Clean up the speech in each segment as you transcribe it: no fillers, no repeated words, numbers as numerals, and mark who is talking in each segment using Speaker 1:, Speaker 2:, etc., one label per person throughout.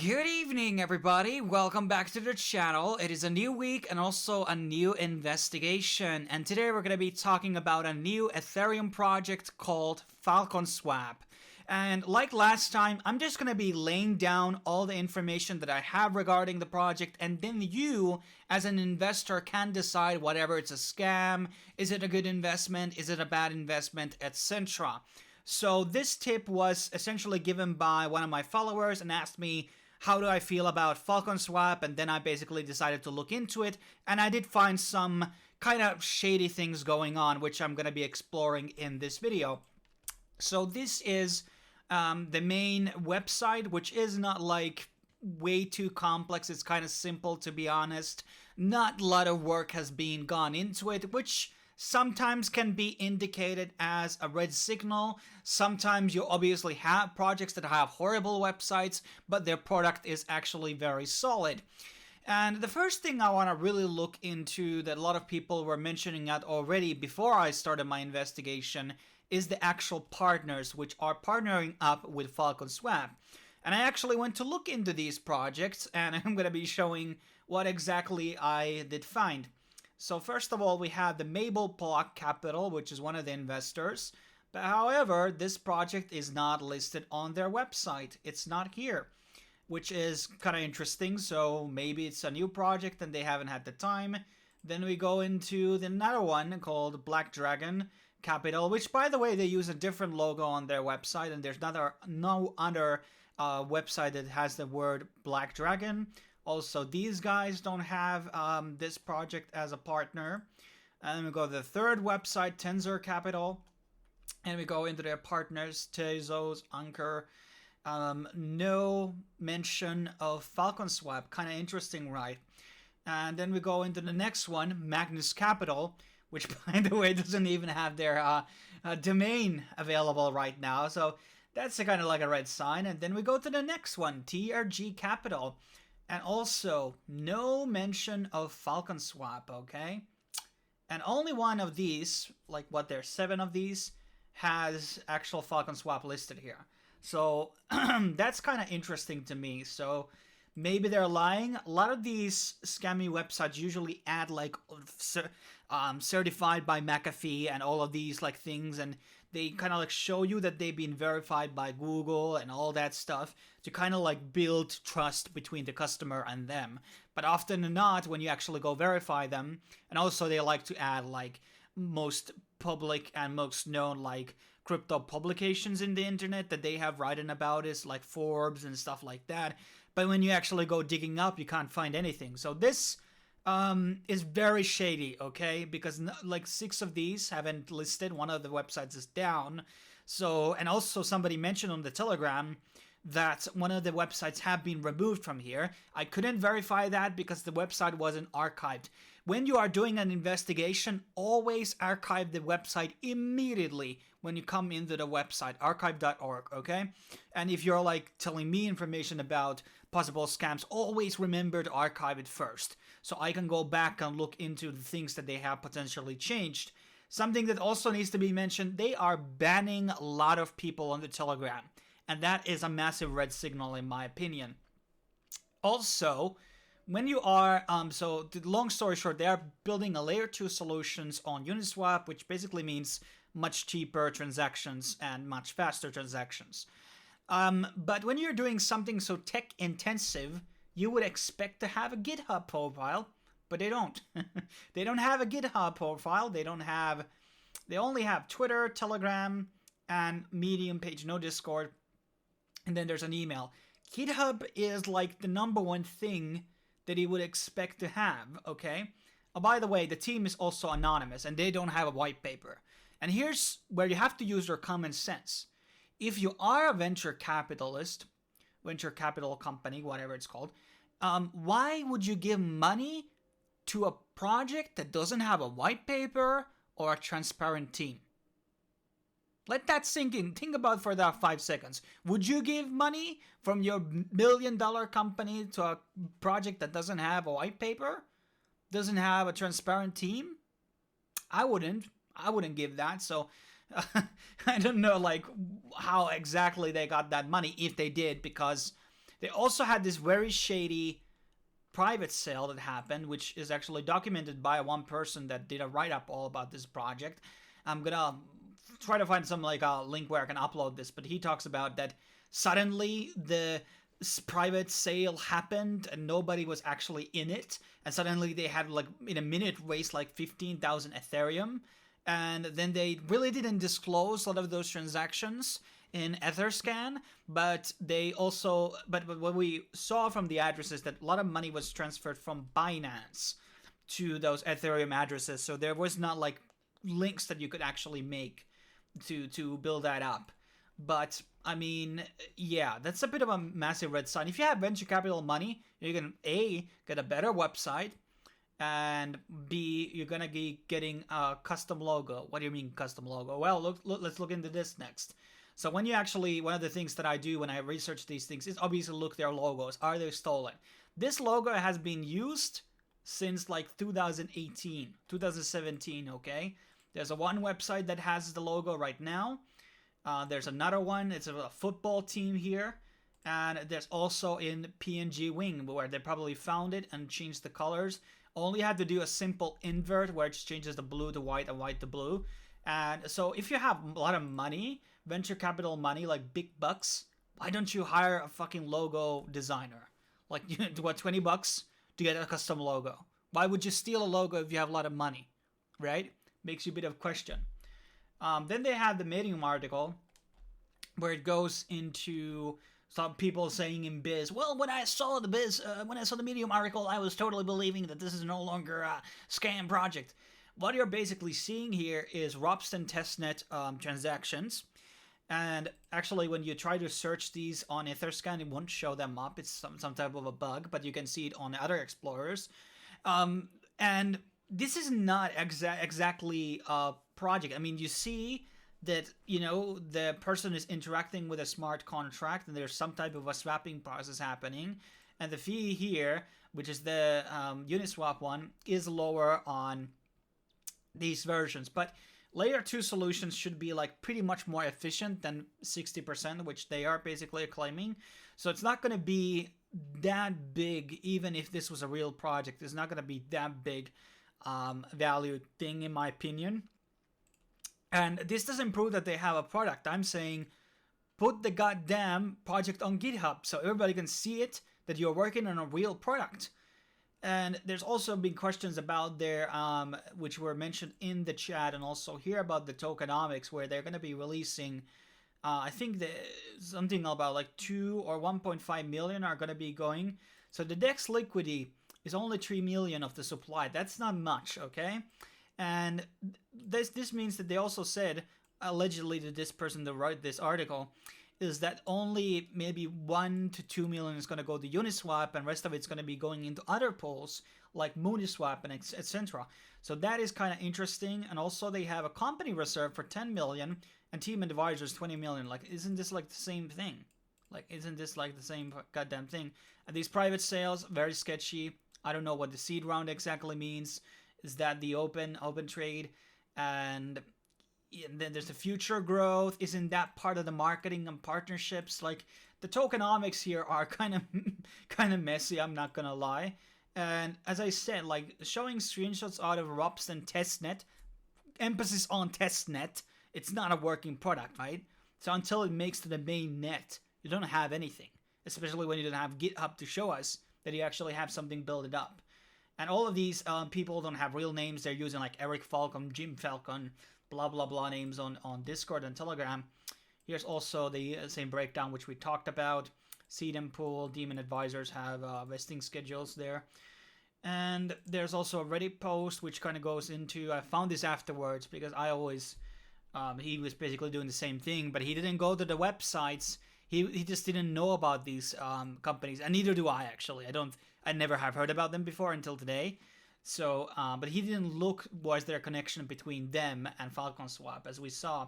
Speaker 1: Good evening, everybody. Welcome back to the channel. It is a new week and also a new investigation. And today we're going to be talking about a new Ethereum project called FalconSwap. And like last time, I'm just going to be laying down all the information that I have regarding the project, and then you, as an investor, can decide whether it's a scam, is it a good investment, is it a bad investment, etc. So this tip was essentially given by one of my followers and asked me, how do I feel about FalconSwap? And then I basically decided to look into it, and I did find some kind of shady things going on, which I'm going to be exploring in this video. So this is the main website, which is not like way too complex. It's kind of simple, to be honest. Not a lot of work has been gone into it, which sometimes can be indicated as a red signal. Sometimes you obviously have projects that have horrible websites, but their product is actually very solid. And the first thing I want to really look into, that a lot of people were mentioning that already before I started my investigation, is the actual partners which are partnering up with FalconSwap. And I actually went to look into these projects, and I'm going to be showing what exactly I did find. So first of all, we have the Mabel Block Capital, which is one of the investors. But however, this project is not listed on their website. It's not here, which is kind of interesting. So maybe it's a new project and they haven't had the time. Then we go into another one called Black Dragon Capital, which, by the way, they use a different logo on their website, and there's no other website that has the word Black Dragon. Also, these guys don't have this project as a partner. And we go to the third website, Tensor Capital, and we go into their partners, Tezos, Anchor. No mention of FalconSwap. Kind of interesting, right? And then we go into the next one, Magnus Capital, which, by the way, doesn't even have their domain available right now. So that's kind of like a red sign. And then we go to the next one, TRG Capital. And also, no mention of FalconSwap, okay? And only one of these, like what, there's 7 of these, has actual FalconSwap listed here. So that's kind of interesting to me. So maybe they're lying. A lot of these scammy websites usually add like certified by McAfee and all of these like things, and they kind of like show you that they've been verified by Google and all that stuff to kind of like build trust between the customer and them. But often not, when you actually go verify them. And also they like to add like most public and most known like crypto publications in the internet that they have written about, is like Forbes and stuff like that. But when you actually go digging up, you can't find anything. So this is very shady, okay? Because like 6 of these haven't listed. One of the websites is down. So, and also somebody mentioned on the Telegram that one of the websites have been removed from here. I couldn't verify that because the website wasn't archived. When you are doing an investigation, always archive the website immediately when you come into the website, archive.org, okay? And if you're like telling me information about possible scams, always remember to archive it first, so I can go back and look into the things that they have potentially changed. Something that also needs to be mentioned, they are banning a lot of people on the Telegram, and that is a massive red signal in my opinion. Also, when you are, so the long story short, they are building a layer 2 solutions on Uniswap, which basically means much cheaper transactions and much faster transactions. But when you're doing something so tech intensive, you would expect to have a GitHub profile, but they don't. They don't have a GitHub profile. They only have Twitter, Telegram, and Medium page, no Discord. And then there's an email. GitHub is like the #1 thing that you would expect to have, okay? Oh, by the way, the team is also anonymous, and they don't have a white paper. And here's where you have to use your common sense. If you are a venture capitalist, venture capital company, whatever it's called, why would you give money to a project that doesn't have a white paper or a transparent team? Let that sink in. Think about it for that 5 seconds. Would you give money from your $1 million company to a project that doesn't have a white paper? Doesn't have a transparent team? I wouldn't give that. So I don't know like how exactly they got that money, if they did, because They also had this very shady private sale that happened, which is actually documented by one person that did a write-up all about this project. I'm gonna try to find some like a link where I can upload this, but he talks about that suddenly the private sale happened and nobody was actually in it, and suddenly they had like in a minute raised like 15,000 Ethereum, and then they really didn't disclose a lot of those transactions in Etherscan, but they also but what we saw from the addresses that a lot of money was transferred from Binance to those Ethereum addresses, so there was not like links that you could actually make to build that up. But I mean, yeah, that's a bit of a massive red sign. If you have venture capital money, you can A, get a better website, and B, you're gonna be getting a custom logo. What do you mean custom logo? Well, let's look into this next. So when you actually, one of the things that I do when I research these things is obviously look their logos. Are they stolen? This logo has been used since like 2018, 2017, okay? There's a one website that has the logo right now. There's another one. It's a football team here. And there's also in PNG Wing where they probably found it and changed the colors. Only had to do a simple invert where it just changes the blue to white and white to blue. And so if you have a lot of money, venture capital money, like big bucks, why don't you hire a fucking logo designer? Like, what, 20 bucks to get a custom logo? Why would you steal a logo if you have a lot of money, right? Makes you a bit of a question. Then they have the Medium article where it goes into some people saying in Biz, well, when I saw the Medium article, I was totally believing that this is no longer a scam project. What you're basically seeing here is Ropsten testnet transactions. And actually, when you try to search these on Etherscan, it won't show them up. It's some type of a bug, but you can see it on other explorers. And this is not exactly a project. I mean, you see that, you know, the person is interacting with a smart contract and there's some type of a swapping process happening. And the fee here, which is the Uniswap one, is lower on these versions. But layer 2 solutions should be like pretty much more efficient than 60%, which they are basically claiming. So it's not going to be that big, even if this was a real project. It's not going to be that big value thing, in my opinion. And this doesn't prove that they have a product. I'm saying put the goddamn project on GitHub so everybody can see it, that you're working on a real product. And there's also been questions about their, which were mentioned in the chat and also here about the tokenomics, where they're going to be releasing, I think something about like 2 or 1.5 million are going to be going. So the DEX liquidity is only 3 million of the supply. That's not much, okay? And this means that they also said, allegedly to this person that wrote this article, is that only maybe 1 to 2 million is going to go to Uniswap and rest of it's going to be going into other pools like Mooniswap and etc. So that is kind of interesting. And also they have a company reserve for 10 million and team advisors 20 million. Like, isn't this like the same thing? Like, isn't this like the same goddamn thing? And these private sales, very sketchy. I don't know what the seed round exactly means. Is that the open trade? And then there's the future growth. Isn't that part of the marketing and partnerships? Like, the tokenomics here are kind of messy, I'm not gonna lie. And as I said, like, showing screenshots out of Ropsten testnet, emphasis on testnet, it's not a working product, right? So until it makes to the main net, you don't have anything. Especially when you don't have GitHub to show us that you actually have something built up. And all of these people don't have real names. They're using like Eric Falcon, Jim Falcon, blah, blah, blah names on Discord and Telegram. Here's also the same breakdown, which we talked about. Seed and Pool, Demon Advisors have vesting schedules there. And there's also a Reddit post, which kind of goes into, I found this afterwards because I always, he was basically doing the same thing, but he didn't go to the websites. He just didn't know about these companies, and neither do I actually. I never have heard about them before until today. So, but he didn't look, was there a connection between them and FalconSwap, as we saw.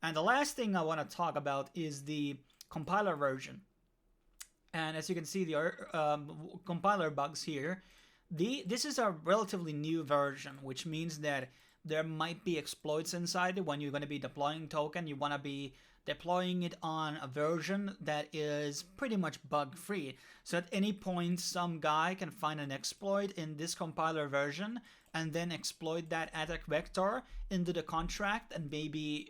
Speaker 1: And the last thing I want to talk about is the compiler version. And as you can see, the compiler bugs here. This is a relatively new version, which means that there might be exploits inside it. When you're going to be deploying token, you want to be deploying it on a version that is pretty much bug-free. So at any point, some guy can find an exploit in this compiler version and then exploit that attack vector into the contract, and maybe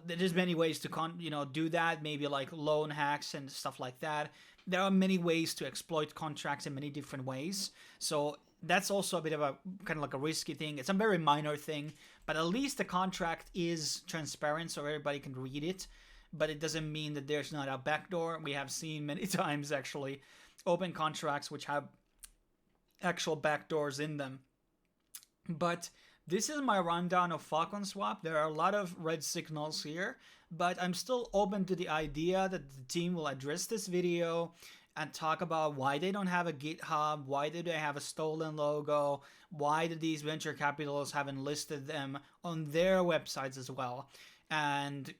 Speaker 1: there's many ways to do that. Maybe like loan hacks and stuff like that. There are many ways to exploit contracts in many different ways. So that's also a bit of a kind of like a risky thing. It's a very minor thing, but at least the contract is transparent so everybody can read it. But it doesn't mean that there's not a backdoor. We have seen many times actually open contracts which have actual backdoors in them. But this is my rundown of FalconSwap. There are a lot of red signals here, but I'm still open to the idea that the team will address this video and talk about why they don't have a GitHub, why do they have a stolen logo, why do these venture capitalists haven't listed them on their websites as well. And,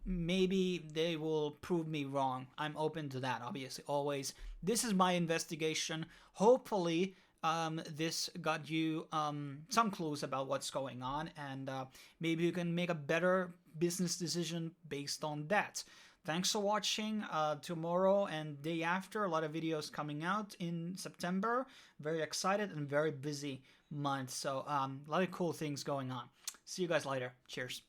Speaker 1: maybe they will prove me wrong. I'm open to that, obviously, always. This is my investigation. Hopefully, this got you some clues about what's going on, and maybe you can make a better business decision based on that. Thanks for watching. Tomorrow and day after, a lot of videos coming out in September. Very excited and very busy month. So a lot of cool things going on. See you guys later. Cheers.